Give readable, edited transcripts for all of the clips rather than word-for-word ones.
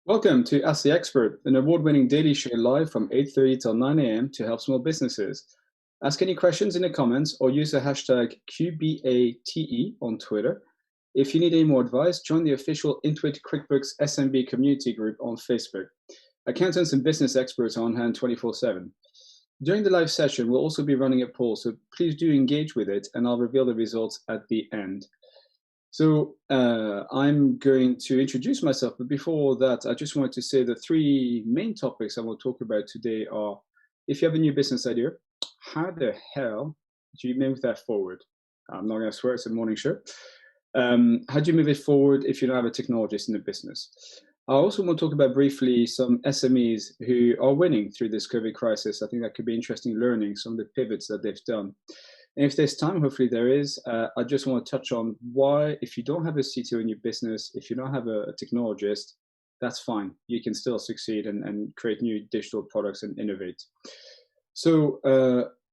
Welcome to Ask the Expert, an award-winning daily show live from 8:30 till 9 a.m. to help small businesses. Ask any questions in the comments or use the hashtag QBATE on Twitter. If you need any more advice, join the official Intuit QuickBooks SMB community group on Facebook. Accountants and business experts are on hand 24/7. During the live session, we'll also be running a poll, so please do engage with it, and I'll reveal the results at the end. So I'm going to introduce myself, but before that, I just wanted to say the three main topics I will talk about today are: if you have a new business idea, how the hell do you move that forward? I'm not going to swear, it's a morning show. How do you move it forward if you don't have a technologist in the business? I also want to talk about briefly some SMEs who are winning through this COVID crisis. I think that could be interesting learning, some of the pivots that they've done. And if there's time, hopefully there is, I just want to touch on why, if you don't have a CTO in your business, if you don't have a technologist, that's fine. You can still succeed and create new digital products and innovate. So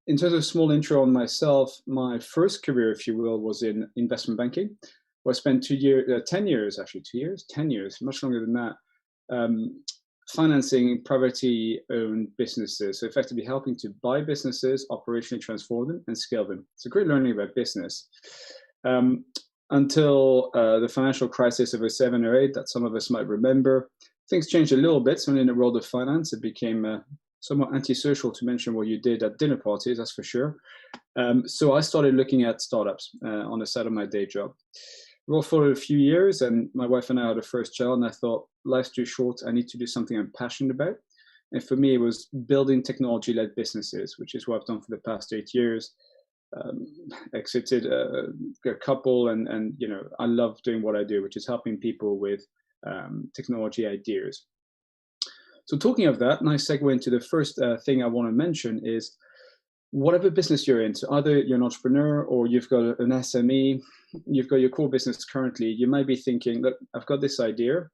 in terms of small intro on myself, my first career, if you will, was in investment banking, where I spent 10 years, actually 2 years, 10 years, much longer than that, financing privately owned businesses. So effectively helping to buy businesses, operationally transform them and scale them. It's a great learning about business. Until the financial crisis of 07 or 08 that some of us might remember, things changed a little bit. So in the world of finance, it became somewhat antisocial to mention what you did at dinner parties, that's for sure. So I started looking at startups on the side of my day job. Roll forward a few years, and my wife and I had a first child, and I thought, life's too short. I need to do something I'm passionate about. And for me, it was building technology-led businesses, which is what I've done for the past 8 years. Exited a couple, and you know, I love doing what I do, which is helping people with technology ideas. So talking of that, nice segue into the first thing I want to mention is whatever business you're in. So either you're an entrepreneur or you've got an SME, you've got your core business currently, you might be thinking, look, I've got this idea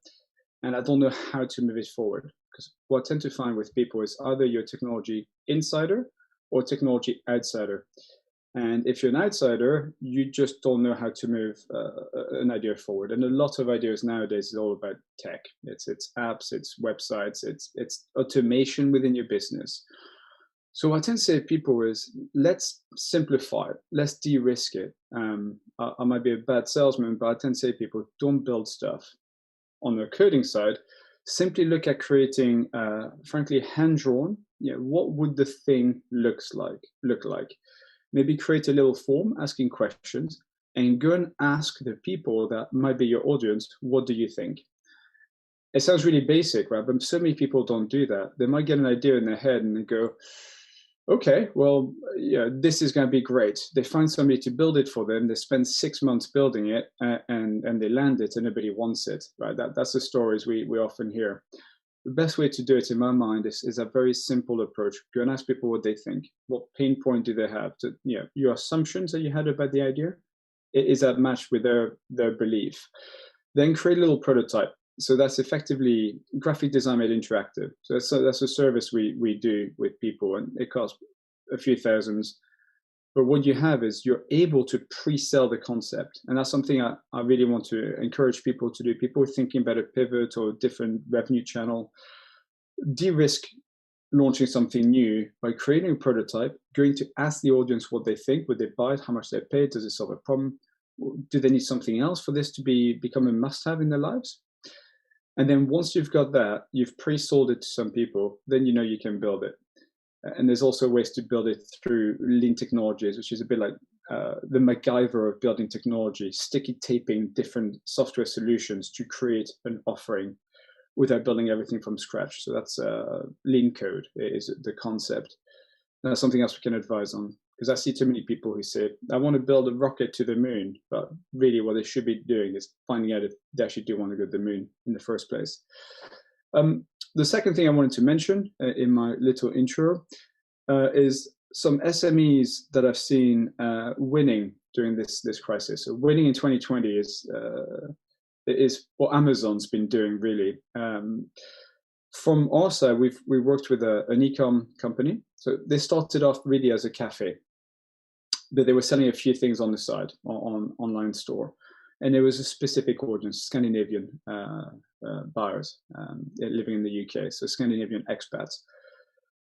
and I don't know how to move it forward. Because what I tend to find with people is either you're a technology insider or technology outsider. And if you're an outsider, you just don't know how to move an idea forward. And a lot of ideas nowadays is all about tech. It's apps, it's websites, it's automation within your business. So what I tend to say to people is, let's simplify it. Let's de-risk it. I might be a bad salesman, but I tend to say to people, don't build stuff on the coding side. Simply look at creating, frankly, hand-drawn. You know, what would the thing look like? Maybe create a little form asking questions and go and ask the people that might be your audience, what do you think? It sounds really basic, right? But so many people don't do that. They might get an idea in their head and they go, okay, well, yeah, this is going to be great. They find somebody to build it for them. They spend 6 months building it, and they land it, and nobody wants it, right? That's the stories we often hear. The best way to do it, in my mind, is a very simple approach. Go and ask people what they think. What pain point do they have? To, you know, your assumptions that you had about the idea, is that matched with their belief? Then create a little prototype. So that's effectively graphic design made interactive. So that's a service we do with people, and it costs a few thousands. But what you have is you're able to pre-sell the concept. And that's something I really want to encourage people to do. People thinking about a pivot or a different revenue channel, de-risk launching something new by creating a prototype, going to ask the audience what they think, would they buy it, how much they pay, does it solve a problem? Do they need something else for this to become a must-have in their lives? And then once you've got that, you've pre-sold it to some people, then you know you can build it. And there's also ways to build it through lean technologies, which is a bit like the MacGyver of building technology, sticky taping different software solutions to create an offering without building everything from scratch. So that's lean code is the concept. That's something else we can advise on. Because I see too many people who say, I want to build a rocket to the moon, but really what they should be doing is finding out if they actually do want to go to the moon in the first place. The second thing I wanted to mention in my little intro is some SMEs that I've seen winning during this crisis. So winning in 2020 is what Amazon's been doing, really. From our side, we worked with an e-com company. So they started off really as a cafe, but they were selling a few things on the side, on online store. and it was a specific audience, Scandinavian buyers living in the UK, so Scandinavian expats.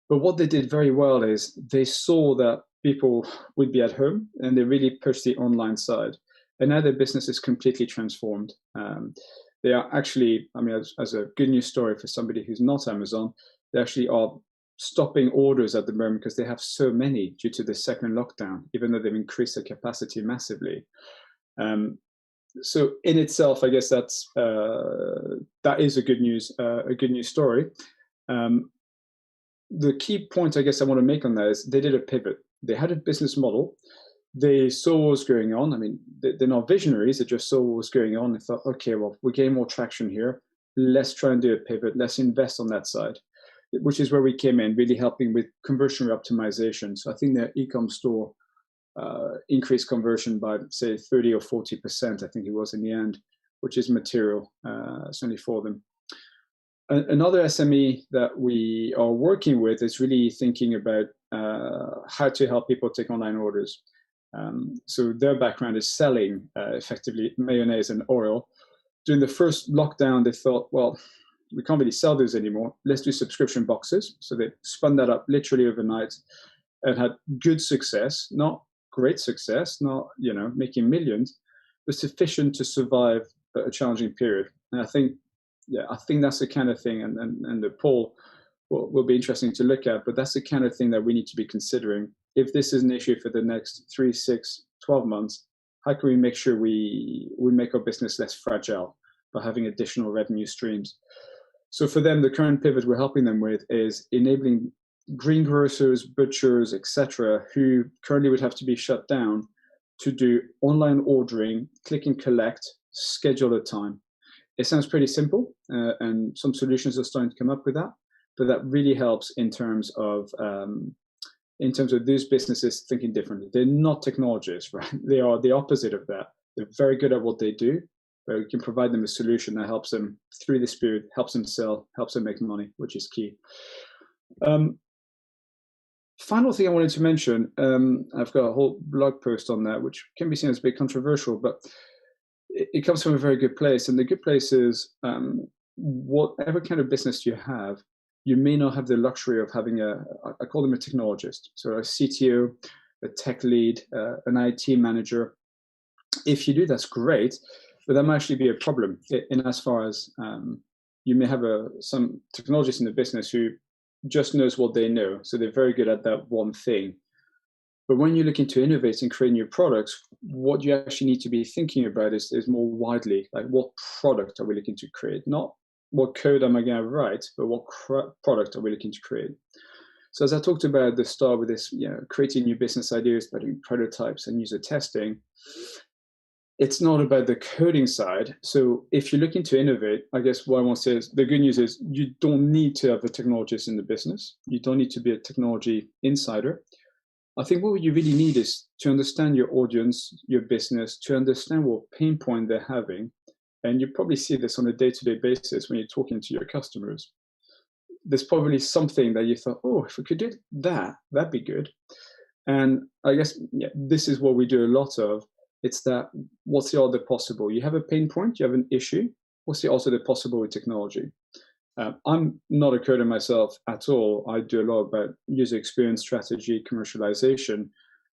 But what they did very well is they saw that people would be at home, and they really pushed the online side. And now their business is completely transformed. They are actually, I mean, as a good news story for somebody who's not Amazon, they actually are stopping orders at the moment because they have so many due to the second lockdown, even though they've increased their capacity massively. So in itself, I guess that is a good news story. The key point I guess I want to make on that is they did a pivot. They had a business model. They saw what was going on. I mean, they're not visionaries. They just saw what was going on and thought, okay, well, we're getting more traction here. Let's try and do a pivot. Let's invest on that side, which is where we came in, really helping with conversion optimization. So I think their e-com store increased conversion by, say, 30 or 40%, I think it was in the end, which is material, certainly for them. Another SME that we are working with is really thinking about how to help people take online orders. So their background is selling effectively mayonnaise and oil. During the first lockdown, they thought, well, we can't really sell those anymore. Let's do subscription boxes. So they spun that up literally overnight and had good success, not great success, not making millions, but sufficient to survive a challenging period. And I think that's the kind of thing, and the poll will be interesting to look at, but that's the kind of thing that we need to be considering. If this is an issue for the next 3, 6, 12 months, how can we make sure we make our business less fragile by having additional revenue streams? So for them, the current pivot we're helping them with is enabling greengrocers, butchers, etc., who currently would have to be shut down, to do online ordering, click and collect, schedule a time. It sounds pretty simple, and some solutions are starting to come up with that, but that really helps in terms of these businesses thinking differently. They're not technologists, right? They are the opposite of that. They're very good at what they do, but we can provide them a solution that helps them through this period, helps them sell, helps them make money, which is key. Final thing I wanted to mention, I've got a whole blog post on that, which can be seen as a bit controversial, but it comes from a very good place. And the good place is whatever kind of business you have, you may not have the luxury of having I call them a technologist. So a CTO, a tech lead, an IT manager. If you do, that's great, but that might actually be a problem in as far as you may have some technologist in the business who just knows what they know. So they're very good at that one thing. But when you're looking to innovate and create new products, what you actually need to be thinking about is more widely, like what product are we looking to create? Not what code am I going to write, but what product are we looking to create? So as I talked about at the start with this, creating new business ideas by doing prototypes and user testing, it's not about the coding side. So if you're looking to innovate, I guess what I want to say is the good news is you don't need to have a technologist in the business. You don't need to be a technology insider. I think what you really need is to understand your audience, your business, to understand what pain point they're having. And you probably see this on a day-to-day basis when you're talking to your customers. There's probably something that you thought, oh, if we could do that, that'd be good. And I guess this is what we do a lot of. It's that, what's the other possible? You have a pain point, you have an issue. What's the also possible with technology? I'm not a coder myself at all. I do a lot about user experience strategy, commercialization.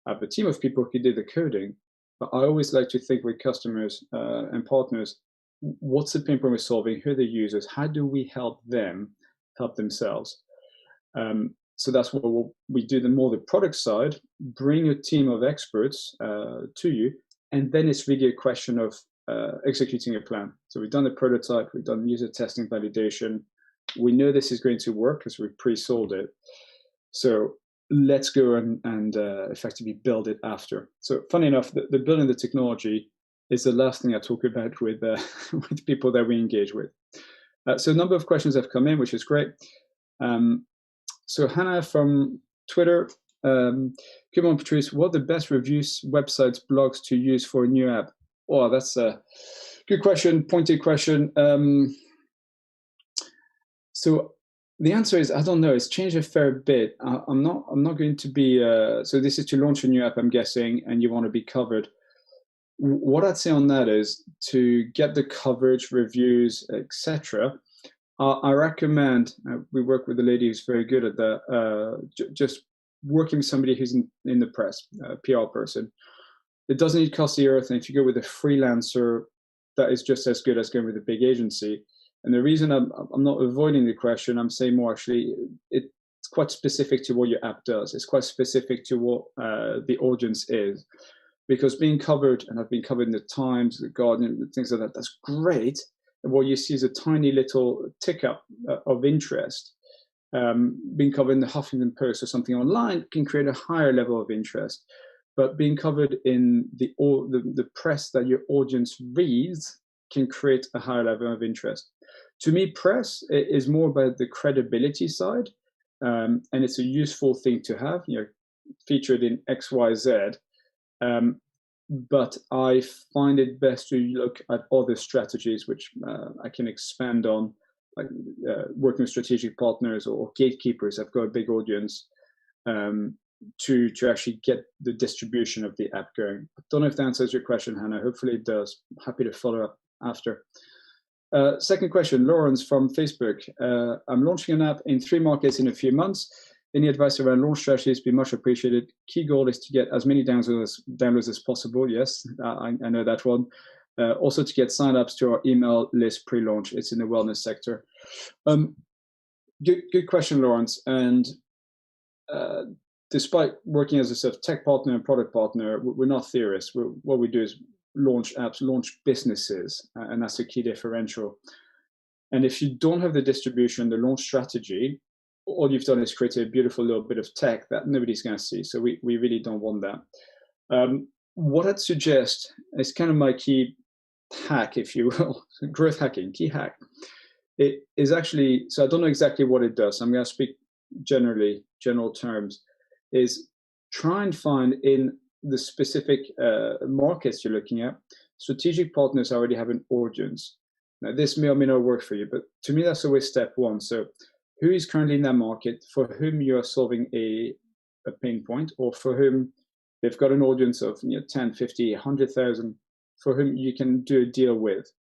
I have a team of people who do the coding, but I always like to think with customers and partners, what's the pain point we're solving? Who are the users? How do we help them help themselves? So that's what we do. The more the product side, bring a team of experts to you, and then it's really a question of executing a plan. So we've done the prototype, we've done user testing, validation. We know this is going to work because we've pre-sold it. So let's go and effectively build it after. So funny enough, the building the technology is the last thing I talk about with with people that we engage with. So a number of questions have come in, which is great. So Hannah from Twitter, good morning, Patrice. What are the best reviews, websites, blogs to use for a new app? Oh, that's a good question, pointed question. So the answer is, I don't know. It's changed a fair bit. I'm not going to be, so this is to launch a new app, I'm guessing, and you want to be covered. What I'd say on that is to get the coverage, reviews, etc. I recommend, we work with a lady who's very good at that, just working with somebody who's in the press, a PR person. It doesn't need cost the earth, and if you go with a freelancer, that is just as good as going with a big agency. And the reason I'm not avoiding the question, I'm saying more actually, it's quite specific to what your app does. It's quite specific to what the audience is. Because being covered, and I've been covered in the Times, the Guardian, things like that, that's great. And what you see is a tiny little tick up of interest. Being covered in the Huffington Post or something online can create a higher level of interest. But being covered in the press that your audience reads can create a higher level of interest. To me, press is more about the credibility side, and it's a useful thing to have, featured in XYZ. But I find it best to look at other strategies, which I can expand on, like working with strategic partners or gatekeepers that have got a big audience, to actually get the distribution of the app going. I don't know if that answers your question, Hannah. Hopefully it does. I'm happy to follow up after. Second question, Lawrence from Facebook. I'm launching an app in 3 markets in a few months. Any advice around launch strategies would be much appreciated. Key goal is to get as many downloads as possible. Yes, I know that one. Also to get signups to our email list pre-launch. It's in the wellness sector. Good question, Lawrence. And despite working as a sort of tech partner and product partner, we're not theorists. What we do is launch apps, launch businesses, and that's a key differential. And if you don't have the distribution, the launch strategy, all you've done is create a beautiful little bit of tech that nobody's going to see. So we really don't want that. What I'd suggest is kind of my key hack, if you will, growth hacking, key hack. It is actually, so I don't know exactly what it does. I'm going to speak general terms, is try and find in the specific markets you're looking at, strategic partners already have an audience. Now, this may or may not work for you, but to me, that's always step one. So who is currently in that market, for whom you are solving a pain point, or for whom they've got an audience of 10, 50, 100,000, for whom you can do a deal with.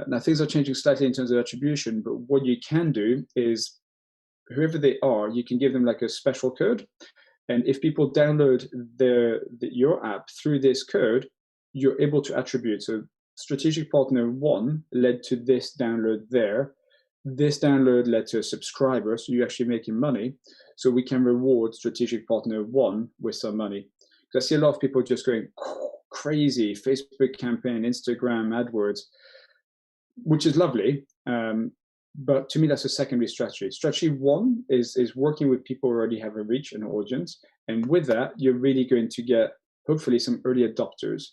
Now, things are changing slightly in terms of attribution, but what you can do is, whoever they are, you can give them like a special code. And if people download your app through this code, you're able to attribute. So strategic partner 1 led to this download there. This download led to a subscriber, so you're actually making money. So we can reward strategic partner 1 with some money. Because I see a lot of people just going crazy, Facebook campaign, Instagram, AdWords, which is lovely. But to me, that's a secondary strategy. Strategy 1 is working with people who already have a reach and an audience. And with that, you're really going to get, hopefully, some early adopters.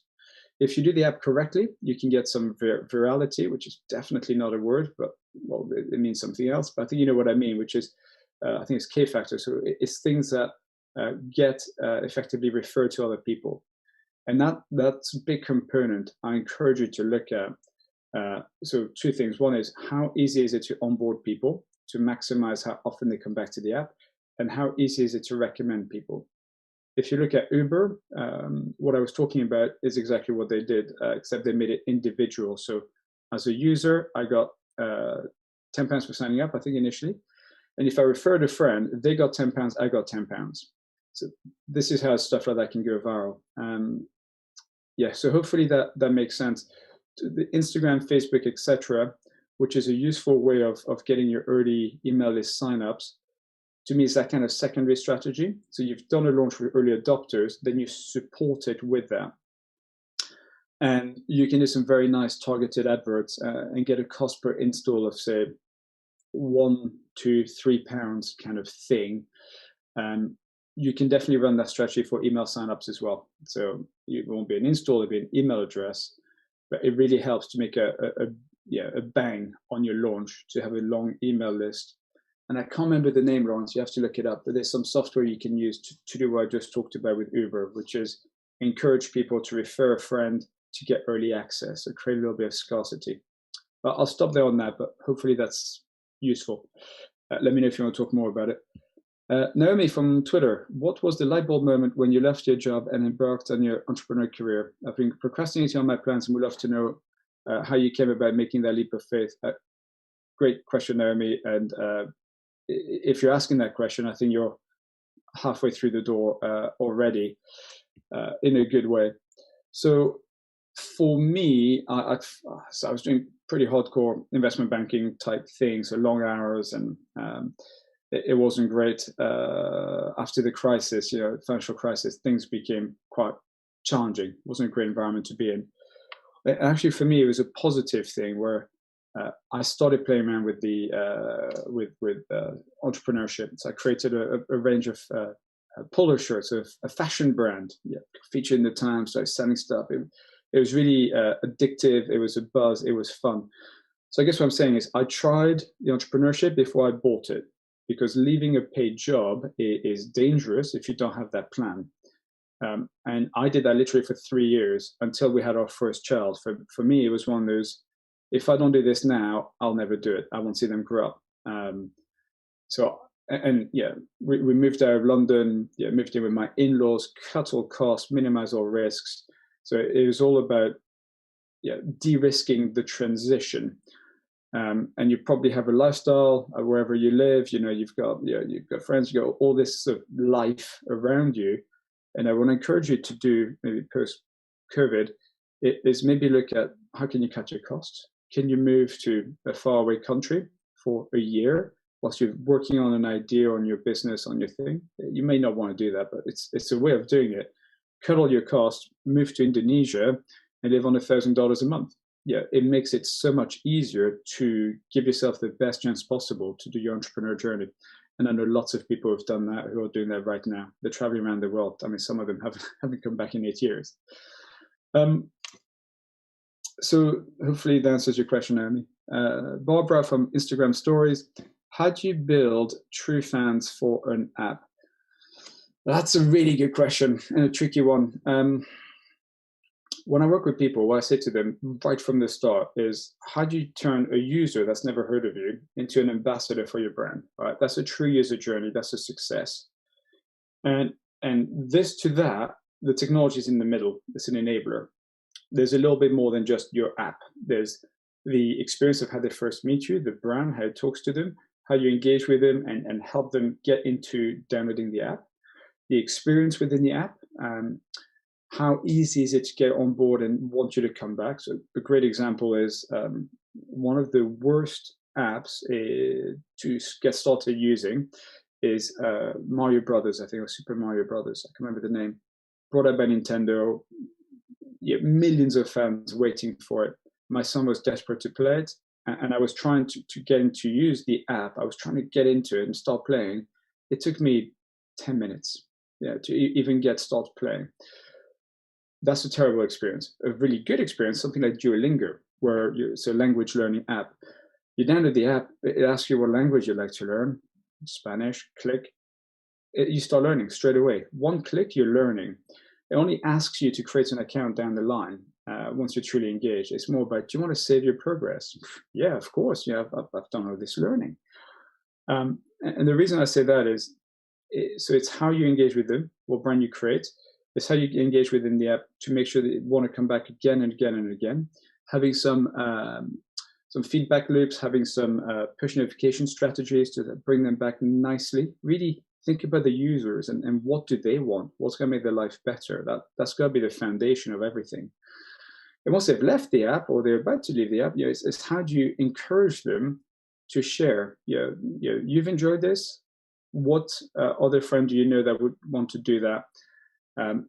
If you do the app correctly, you can get some virality, which is definitely not a word, but well, it means something else. But I think you know what I mean, which is, I think it's K factor. So it's things that get effectively referred to other people. And that's a big component I encourage you to look at. So 2 things. One is, how easy is it to onboard people to maximize how often they come back to the app? And how easy is it to recommend people? If you look at Uber, what I was talking about is exactly what they did, except they made it individual. So as a user, I got £10 for signing up, I think initially. And if I referred a friend, they got £10, I got £10. So this is how stuff like that can go viral. Yeah, so hopefully that makes sense. The Instagram, Facebook, etc., which is a useful way of getting your early email list signups. To me, it's that kind of secondary strategy. So you've done a launch with early adopters, then you support it with that. And you can do some very nice targeted adverts and get a cost per install of, say, £1 to £3 kind of thing. You can definitely run that strategy for email signups as well. So it won't be an install, it'll be an email address. But it really helps to make a bang on your launch, to have a long email list. And I can't remember the name, Lawrence, you have to look it up, but there's some software you can use to do what I just talked about with Uber, which is encourage people to refer a friend to get early access, so create a little bit of scarcity. But I'll stop there on that, but hopefully that's useful. Let me know if you want to talk more about it. Naomi from Twitter, what was the light bulb moment when you left your job and embarked on your entrepreneurial career? I've been procrastinating on my plans and would love to know how you came about making that leap of faith. Great question, Naomi. And if you're asking that question, I think you're halfway through the door already in a good way. So for me, so I was doing pretty hardcore investment banking type things, so long hours, and it wasn't great. After the crisis, financial crisis, things became quite challenging. It wasn't a great environment to be in. Actually, for me, it was a positive thing where I started playing around with the with entrepreneurship. So I created a range of polo shirts of a fashion brand, featured in the Times, started selling stuff. It was really addictive. It was a buzz. It was fun. So I guess what I'm saying is I tried the entrepreneurship before I bought it, because leaving a paid job is dangerous if you don't have that plan. And I did that literally for 3 years until we had our first child. For me, it was one of those, if I don't do this now, I'll never do it. I won't see them grow up. We moved out of London, moved in with my in-laws, cut all costs, minimize all risks. So it was all about de-risking the transition. And you probably have a lifestyle wherever you live. You've got friends, you've got all this sort of life around you. And I want to encourage you to do, maybe post-COVID, is maybe look at how can you cut your costs? Can you move to a faraway country for a year whilst you're working on an idea on your business, on your thing? You may not want to do that, but it's a way of doing it. Cut all your costs, move to Indonesia, and live on $1,000 a month. It makes it so much easier to give yourself the best chance possible to do your entrepreneur journey. And I know lots of people who've done that, who are doing that right now. They're traveling around the world. I mean, some of them haven't come back in 8 years. So hopefully that answers your question, Naomi. Barbara from Instagram Stories, how do you build true fans for an app? That's a really good question and a tricky one. When I work with people, what I say to them right from the start is, how do you turn a user that's never heard of you into an ambassador for your brand? Right? That's a true user journey. That's a success. And this to that, the technology is in the middle. It's an enabler. There's a little bit more than just your app. There's the experience of how they first meet you, the brand, how it talks to them, how you engage with them and help them get into downloading the app, the experience within the app, how easy is it to get on board and want you to come back. So a great example is one of the worst apps to get started using is Mario Brothers, I think, or Super Mario Brothers. I can remember the name. Brought out by Nintendo. Millions of fans waiting for it. My son was desperate to play it, and I was trying to get him to use the app. I was trying to get into it and start playing. It took me 10 minutes to even get started playing. That's a terrible experience. A really good experience, something like Duolingo, where it's a language learning app. You download the app, it asks you what language you'd like to learn. Spanish, click. You start learning straight away. One click, you're learning. It only asks you to create an account down the line once you're truly engaged. It's more about, do you want to save your progress? Yeah, of course. Yeah, I've done all this learning. And the reason I say that is, so it's how you engage with them, what brand you create. It's how you engage within the app to make sure that you want to come back again and again and again. Having some feedback loops, having some push notification strategies to bring them back nicely. Really think about the users and what do they want? What's going to make their life better? That's got to be the foundation of everything. And once they've left the app or they're about to leave the app, it's how do you encourage them to share? You've enjoyed this. What other friend do you know that would want to do that?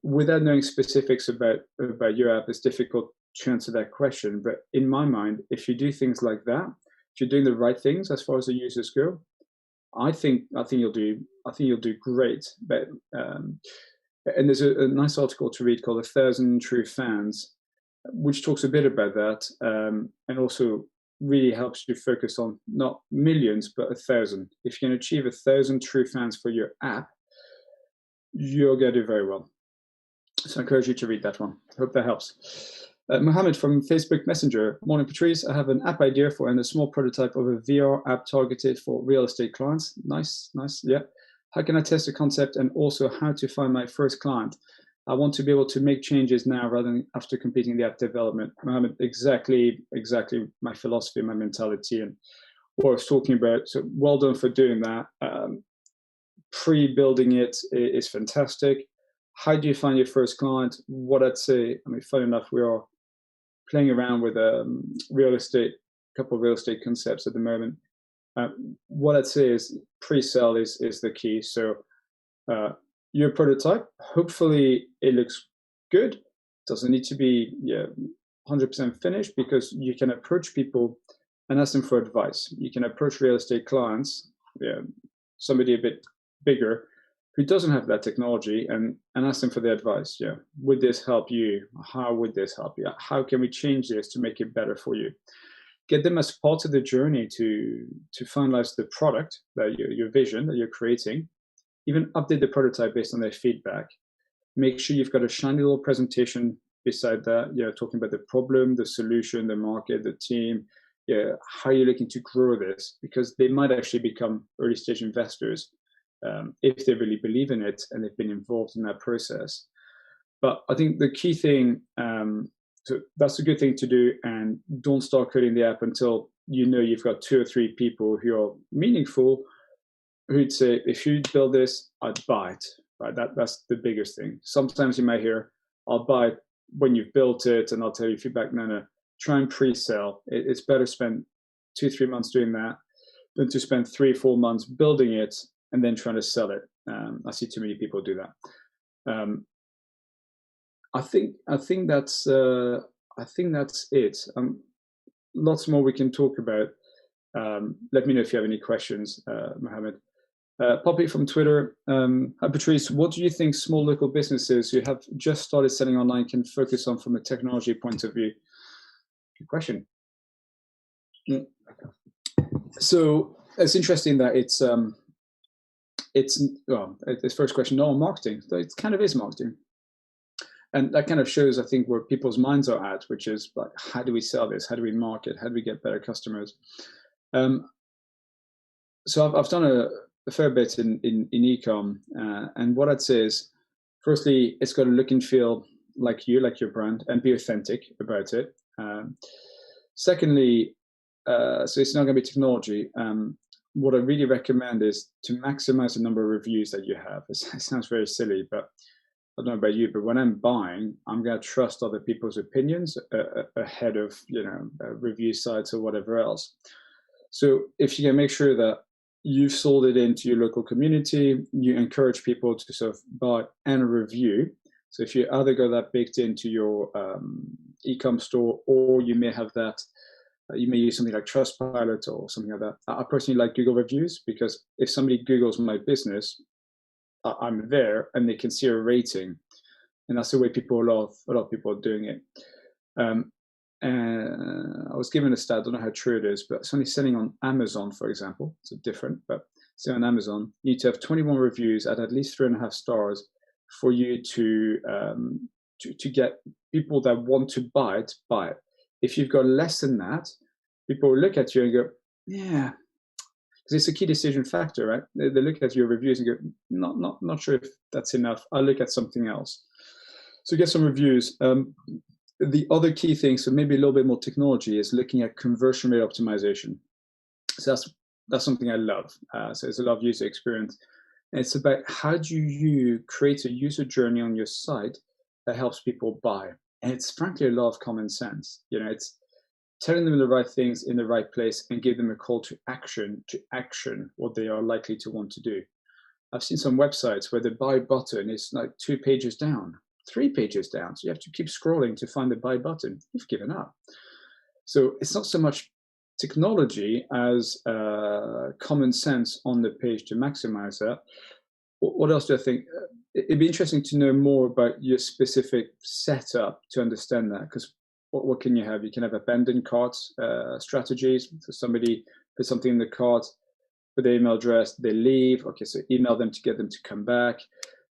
Without knowing specifics about your app, it's difficult to answer that question. But in my mind, if you do things like that, if you're doing the right things as far as the users go, I think you'll do great. But and there's a nice article to read called 1,000 True Fans, which talks a bit about that, and also really helps you focus on not millions but 1,000. If you can achieve 1,000 true fans for your app, you're going to do very well. So I encourage you to read that one. Hope that helps. Mohammed from Facebook Messenger. Morning, Patrice. I have an app idea for and a small prototype of a VR app targeted for real estate clients. Nice. Yeah. How can I test the concept, and also how to find my first client? I want to be able to make changes now rather than after completing the app development. Exactly my philosophy, my mentality, and what I was talking about. So well done for doing that. Pre-building it is fantastic. How do you find your first client? What I'd say, funny enough, we are playing around with real estate, a couple of real estate concepts at the moment. What I'd say is pre-sale is the key. So your prototype, hopefully it looks good. Doesn't need to be 100% finished, because you can approach people and ask them for advice. You can approach real estate clients, somebody a bit bigger who doesn't have that technology, and ask them for their advice. Would this help you? How would this help you? How can we change this to make it better for you? Get them as part of the journey to finalize the product, that your vision that you're creating. Even update the prototype based on their feedback. Make sure you've got a shiny little presentation beside that, talking about the problem, the solution, the market, the team, how you're looking to grow this, because they might actually become early stage investors if they really believe in it and they've been involved in that process. But I think the key thing, so that's a good thing to do, and don't start coding the app until you've got 2 or 3 people who are meaningful, who'd say, if you build this, I'd buy it, right? That's the biggest thing. Sometimes you might hear, I'll buy it when you've built it, and I'll tell you feedback. No, try and pre-sell. It's better to spend 2-3 months doing that than to spend 3-4 months building it and then trying to sell it. I see too many people do that. I think that's it. Lots more we can talk about. Let me know if you have any questions, Mohammed. Poppy from Twitter. Hi, Patrice. What do you think small local businesses who have just started selling online can focus on from a technology point of view? Good question. So it's interesting that it's first question, no, marketing. So it kind of is marketing. And that kind of shows, I think, where people's minds are at, which is like, how do we sell this? How do we market? How do we get better customers? So I've done a fair bit in e-com, and what I'd say is, firstly, it's got to look and feel like you, like your brand, and be authentic about it. Secondly, so it's not going to be technology. What I really recommend is to maximize the number of reviews that you have. It sounds very silly, but I don't know about you, but when I'm buying, I'm going to trust other people's opinions ahead of review sites or whatever else. So if you can make sure that you've sold it into your local community, you encourage people to sort of buy and review. So if you either got that baked into your e-com store, or you may have that, you may use something like Trustpilot or something like that. I personally like Google reviews, because if somebody Googles my business, I'm there and they can see a rating, and that's the way a lot of people are doing it. And I was given a stat, I don't know how true it is, but it's only selling on Amazon, for example. It's different, but selling on Amazon, you need to have 21 reviews at least 3.5 stars for you to get people that want to buy it, buy it. If you've got less than that, people will look at you and go, yeah, because it's a key decision factor, right? They look at your reviews and go, not sure if that's enough. I'll look at something else. So get some reviews. The other key thing, so maybe a little bit more technology, is looking at conversion rate optimization. So that's something I love. So it's a lot of user experience. And it's about how do you create a user journey on your site that helps people buy. And it's frankly a lot of common sense. It's telling them the right things in the right place and give them a call to action what they are likely to want to do. I've seen some websites where the buy button is like 2 pages down, 3 pages down. So you have to keep scrolling to find the buy button. You've given up. So it's not so much technology as common sense on the page to maximize that. What else do I think? It'd be interesting to know more about your specific setup to understand that, because what can you have? You can have abandoned cart strategies. So somebody puts something in the cart, put their email address, they leave. Okay, so email them to get them to come back.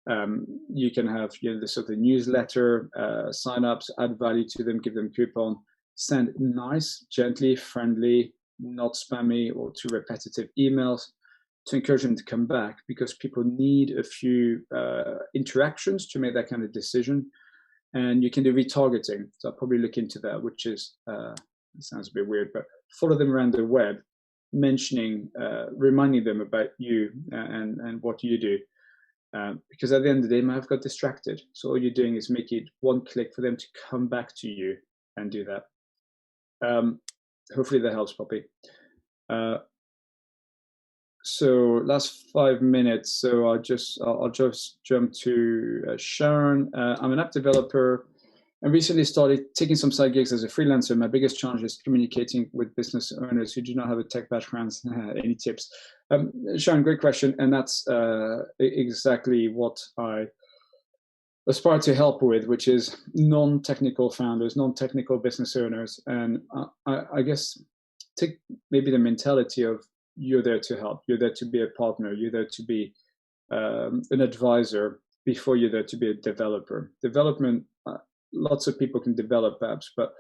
You can have the sort of newsletter sign-ups, add value to them, give them coupon, send nice, gently, friendly, not spammy or too repetitive emails. to encourage them to come back, because people need a few interactions to make that kind of decision. And you can do retargeting. So I'll probably look into that, which is, it sounds a bit weird, but follow them around the web, mentioning, reminding them about you and what you do. Because at the end of the day, they might have got distracted. So all you're doing is make it one click for them to come back to you and do that. Hopefully that helps, Poppy. So last 5 minutes. So I'll just jump to Sharon. I'm an app developer and recently started taking some side gigs as a freelancer. My biggest challenge is communicating with business owners who do not have a tech background. Any tips? Sharon, great question. And that's exactly what I aspire to help with, which is non-technical founders, non-technical business owners. And I guess take maybe the mentality of, you're there to help, you're there to be a partner, you're there to be an advisor before you're there to be a developer. Development, lots of people can develop apps, but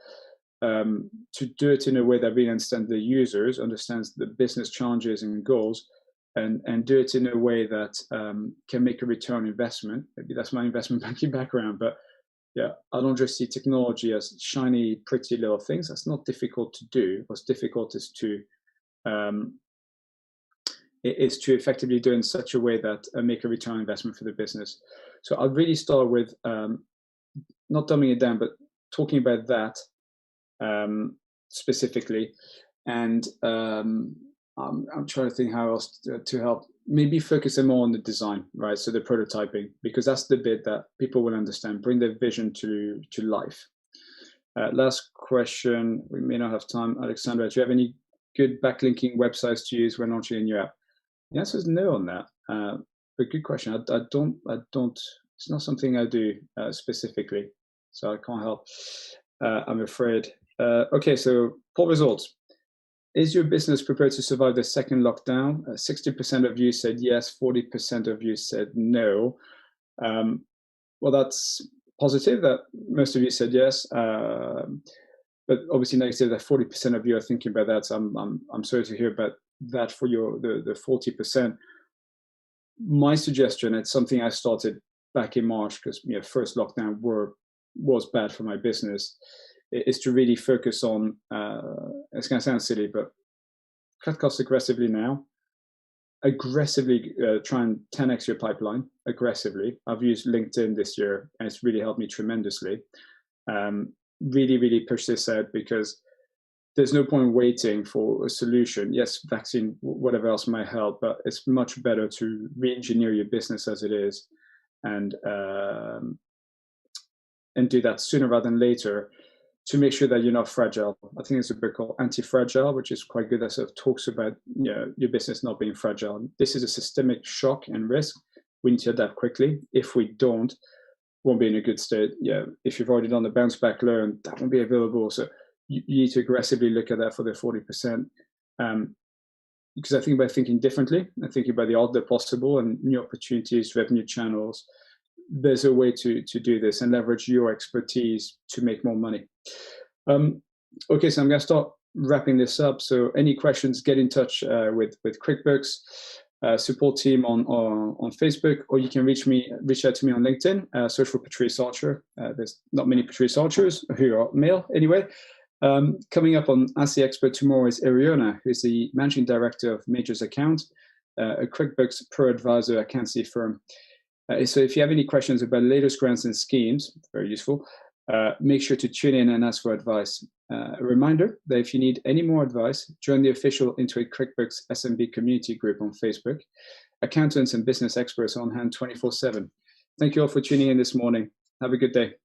to do it in a way that really understands the users, understands the business challenges and goals, and do it in a way that can make a return on investment. Maybe that's my investment banking background, but yeah, I don't just see technology as shiny, pretty little things. That's not difficult to do. What's difficult is to effectively do in such a way that make a return on investment for the business. So I'll really start with not dumbing it down, but talking about that specifically. And I'm trying to think how else to help. Maybe focus them more on the design, right? So the prototyping, because that's the bit that people will understand. Bring their vision to life. Last question. We may not have time. Alexandra, do you have any good backlinking websites to use when launching a new app? The answer is no on that. But good question. I don't. It's not something I do specifically, so I can't help. I'm afraid. Okay, so poor results. Is your business prepared to survive the second lockdown? 60% of you said yes. 40% of you said no. Well, that's positive that most of you said yes. But obviously negative that 40% of you are thinking about that. So I'm sorry to hear about that for the 40%. My suggestion, it's something I started back in March, because first lockdown was bad for my business, is to really focus on, it's going to sound silly, but cut costs aggressively now. Aggressively try and 10x your pipeline, aggressively. I've used LinkedIn this year and it's really helped me tremendously. Really, really push this out, because there's no point waiting for a solution. Yes, vaccine, whatever else might help, but it's much better to re-engineer your business as it is, and do that sooner rather than later, to make sure that you're not fragile. I think there's a book called Anti-Fragile, which is quite good, that sort of talks about your business not being fragile. This is a systemic shock and risk. We need to adapt quickly. If we don't, won't be in a good state. If you've already done the bounce back loan, that won't be available. So you need to aggressively look at that for the 40%. Because I think about thinking differently. I think about the art of the possible and new opportunities, revenue channels. There's a way to do this and leverage your expertise to make more money. Okay, so I'm going to start wrapping this up. So any questions, get in touch with QuickBooks support team on Facebook, or you can reach out to me on LinkedIn. Search for Patrice Archer. There's not many Patrice Archers who are male anyway. Coming up on Ask the Expert tomorrow is Ariana, who's the managing director of Majors Account, a QuickBooks Pro Advisor accountancy firm. So if you have any questions about the latest grants and schemes, very useful, make sure to tune in and ask for advice. A reminder that if you need any more advice, join the official Intuit QuickBooks SMB community group on Facebook. Accountants and business experts on hand 24/7. Thank you all for tuning in this morning. Have a good day.